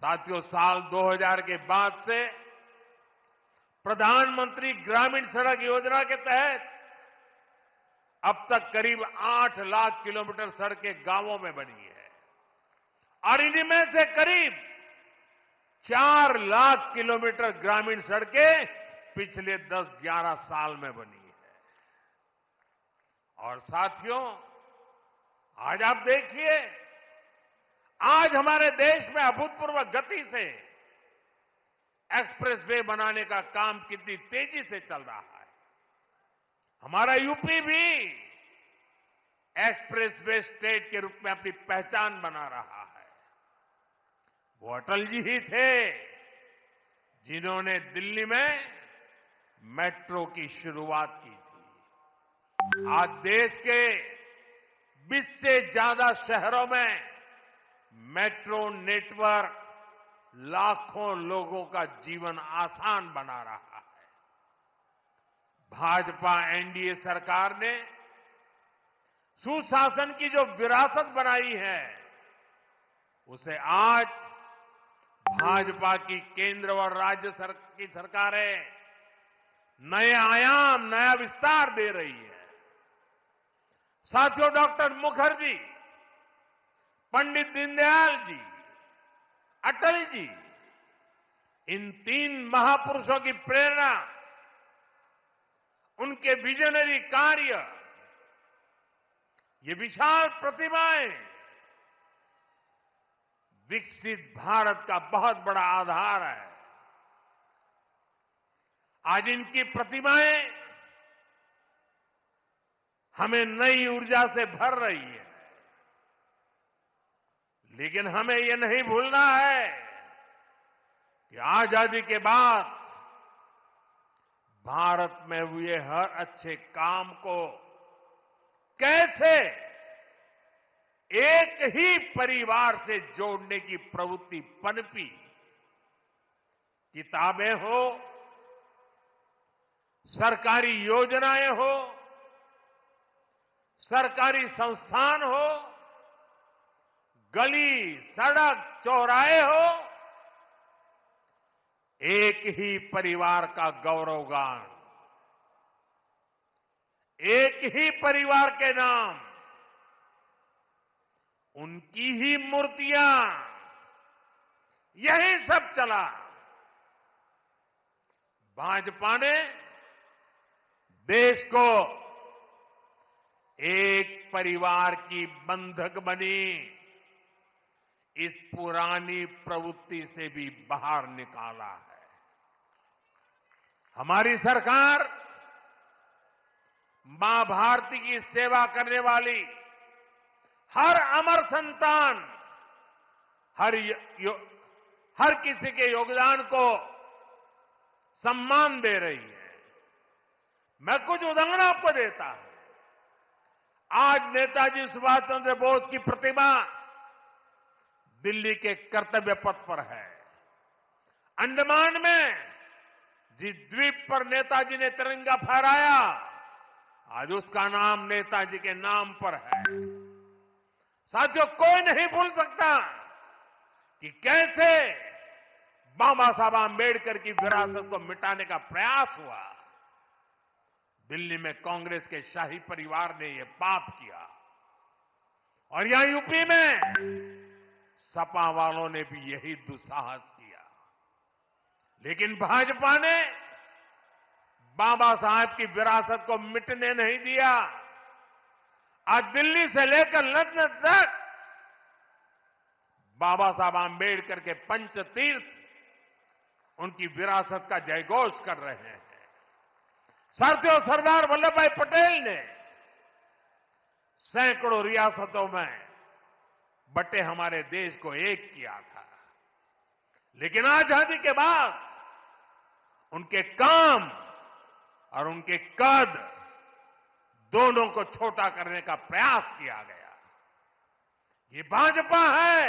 साथियों, साल 2000 के बाद से प्रधानमंत्री ग्रामीण सड़क योजना के तहत अब तक करीब 8 लाख किलोमीटर सड़कें गांवों में बनी है और इनमें से करीब 4 लाख किलोमीटर ग्रामीण सड़कें पिछले 10-11 साल में बनी है। और साथियों, आज आप देखिए, आज हमारे देश में अभूतपूर्व गति से एक्सप्रेसवे बनाने का काम कितनी तेजी से चल रहा है। हमारा यूपी भी एक्सप्रेसवे स्टेट के रूप में अपनी पहचान बना रहा है। वो अटल जी ही थे जिन्होंने दिल्ली में मेट्रो की शुरुआत की थी। आज देश के 20 से ज्यादा शहरों में मेट्रो नेटवर्क लाखों लोगों का जीवन आसान बना रहा है। भाजपा एनडीए सरकार ने सुशासन की जो विरासत बनाई है, उसे आज भाजपा की केंद्र और राज्य की सरकारें नए आयाम, नया विस्तार दे रही है। साथियों, डॉक्टर मुखर्जी, पंडित दीनदयाल जी, अटल जी, इन 3 महापुरुषों की प्रेरणा, उनके विजनरी कार्य, ये विशाल प्रतिभाएं विकसित भारत का बहुत बड़ा आधार है। आज इनकी प्रतिभाएं हमें नई ऊर्जा से भर रही है। लेकिन हमें यह नहीं भूलना है कि आजादी के बाद भारत में हुए हर अच्छे काम को कैसे एक ही परिवार से जोड़ने की प्रवृत्ति पनपी। किताबें हो, सरकारी योजनाएं हो, सरकारी संस्थान हो, गली, सड़क, चौराहे हो, एक ही परिवार का गौरवगान, एक ही परिवार के नाम, उनकी ही मूर्तियां, यही सब चला। भाजपा ने देश को एक परिवार की बंधक बनी इस पुरानी प्रवृत्ति से भी बाहर निकाला है। हमारी सरकार मां भारती की सेवा करने वाली हर अमर संतान, हर किसी के योगदान को सम्मान दे रही है। मैं कुछ उदाहरण आपको देता हूं। आज नेताजी सुभाष चंद्र बोस की प्रतिमा दिल्ली के कर्तव्य पथ पर है। अंडमान में जिस द्वीप पर नेताजी ने तिरंगा फहराया, आज उसका नाम नेताजी के नाम पर है। साथियों, कोई नहीं भूल सकता कि कैसे बाबा साहब आंबेडकर की विरासत को मिटाने का प्रयास हुआ। दिल्ली में कांग्रेस के शाही परिवार ने यह पाप किया और यहां यूपी में सपा वालों ने भी यही दुस्साहस किया। लेकिन भाजपा ने बाबा साहब की विरासत को मिटने नहीं दिया। आज दिल्ली से लेकर लंदन तक बाबा साहब आंबेडकर के पंचतीर्थ उनकी विरासत का जयघोष कर रहे हैं। साथियों, सरदार वल्लभ भाई पटेल ने सैकड़ों रियासतों में बटे हमारे देश को एक किया था। लेकिन आजादी के बाद उनके काम और उनके कद दोनों को छोटा करने का प्रयास किया गया। ये भाजपा है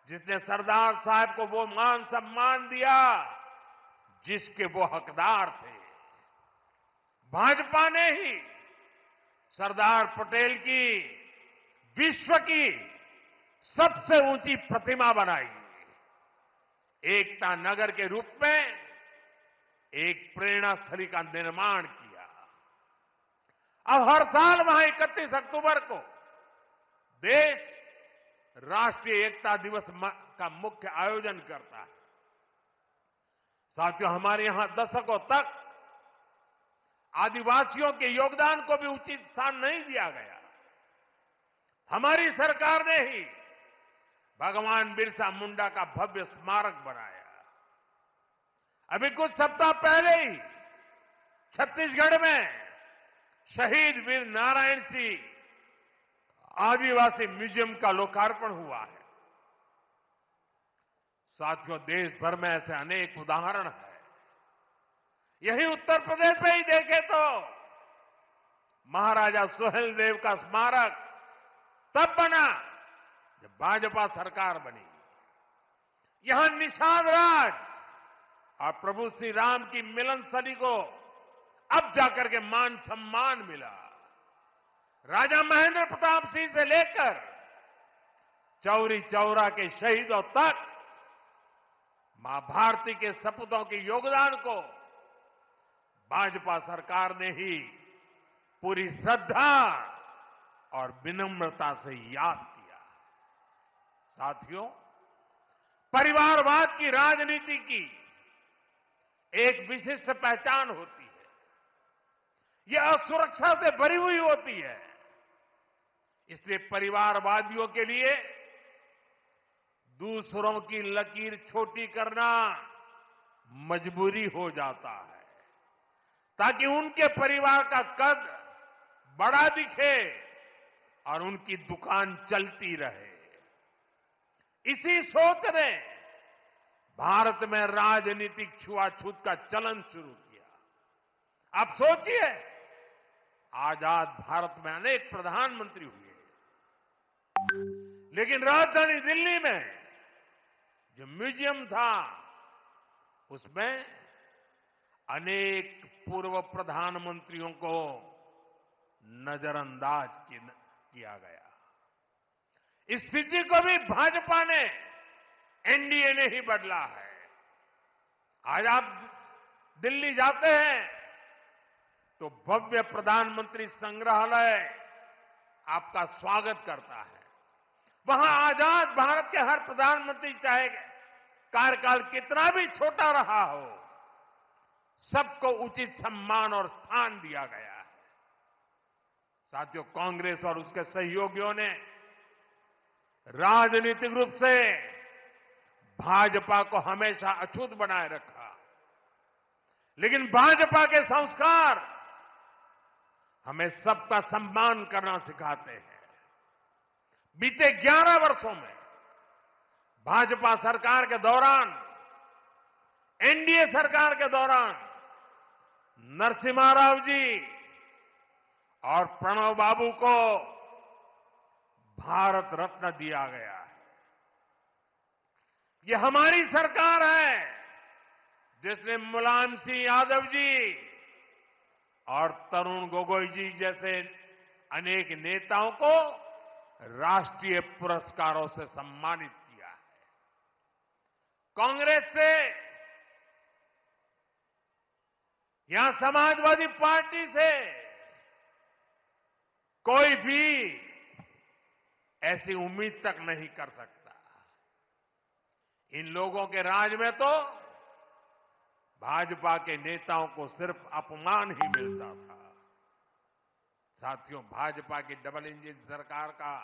जिसने सरदार साहब को वो मान सम्मान दिया जिसके वो हकदार थे। भाजपा ने ही सरदार पटेल की विश्व की सबसे ऊंची प्रतिमा बनाई एकता नगर के रूप में एक प्रेरणा स्थली का निर्माण किया। अब हर साल वहां 31 अक्टूबर को देश राष्ट्रीय एकता दिवस का मुख्य आयोजन करता है। साथियों, हमारे यहां दशकों तक आदिवासियों के योगदान को भी उचित स्थान नहीं दिया गया। हमारी सरकार ने ही भगवान बिरसा मुंडा का भव्य स्मारक बनाया। अभी कुछ सप्ताह पहले ही छत्तीसगढ़ में शहीद वीर नारायण सिंह आदिवासी म्यूजियम का लोकार्पण हुआ है। साथियों, देश भर में ऐसे अनेक उदाहरण हैं। यही उत्तर प्रदेश में ही देखें तो महाराजा सुहेलदेव का स्मारक तब बना जब भाजपा सरकार बनी। यहां निषाद राज और प्रभु श्री राम की मिलन स्थली को अब जाकर के मान सम्मान मिला। राजा महेंद्र प्रताप सिंह से लेकर चौरी चौरा के शहीदों तक मां भारती के सपूतों के योगदान को भाजपा सरकार ने ही पूरी श्रद्धा और विनम्रता से याद किया। साथियों, परिवारवाद की राजनीति की एक विशिष्ट पहचान होती है। यह असुरक्षा से भरी हुई होती है। इसलिए परिवारवादियों के लिए दूसरों की लकीर छोटी करना मजबूरी हो जाता है, ताकि उनके परिवार का कद बड़ा दिखे और उनकी दुकान चलती रहे। इसी सोच ने भारत में राजनीतिक छुआछूत का चलन शुरू किया। आप सोचिए, आजाद भारत में अनेक प्रधानमंत्री हुए, लेकिन राजधानी दिल्ली में जो म्यूजियम था उसमें अनेक पूर्व प्रधानमंत्रियों को नजरअंदाज किया गया। इस स्थिति को भी भाजपा ने, एनडीए ने ही बदला है। आज आप दिल्ली जाते हैं तो भव्य प्रधानमंत्री संग्रहालय आपका स्वागत करता है। वहां आजाद भारत के हर प्रधानमंत्री, चाहे कार्यकाल कितना भी छोटा रहा हो, सबको उचित सम्मान और स्थान दिया गया है। साथियों, कांग्रेस और उसके सहयोगियों ने राजनीतिक रूप से भाजपा को हमेशा अछूत बनाए रखा, लेकिन भाजपा के संस्कार हमें सबका सम्मान करना सिखाते हैं। बीते 11 वर्षों में भाजपा सरकार के दौरान, एनडीए सरकार के दौरान नरसिम्हा राव जी और प्रणब बाबू को भारत रत्न दिया गया है। ये हमारी सरकार है जिसने मुलायम सिंह यादव जी और तरुण गोगोई जी जैसे अनेक नेताओं को राष्ट्रीय पुरस्कारों से सम्मानित किया है। कांग्रेस से, यहां समाजवादी पार्टी से कोई भी ऐसी उम्मीद तक नहीं कर सकता। इन लोगों के राज में तो भाजपा के नेताओं को सिर्फ अपमान ही मिलता था। साथियों, भाजपा की डबल इंजन सरकार का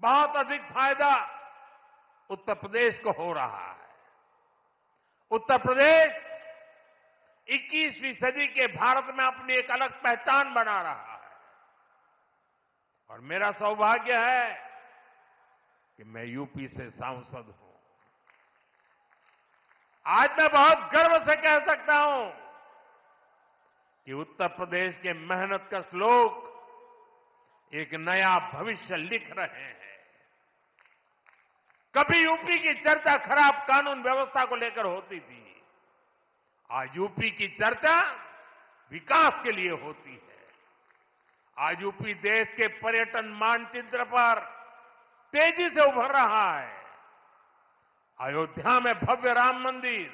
बहुत अधिक फायदा उत्तर प्रदेश को हो रहा है। उत्तर प्रदेश 21वीं सदी के भारत में अपनी एक अलग पहचान बना रहा है और मेरा सौभाग्य है कि मैं यूपी से सांसद हूं। आज मैं बहुत गर्व से कह सकता हूं कि उत्तर प्रदेश के मेहनतकश लोग एक नया भविष्य लिख रहे हैं। कभी यूपी की चर्चा खराब कानून व्यवस्था को लेकर होती थी, आज यूपी की चर्चा विकास के लिए होती है। आज यूपी देश के पर्यटन मानचित्र पर तेजी से उभर रहा है अयोध्या में भव्य राम मंदिर,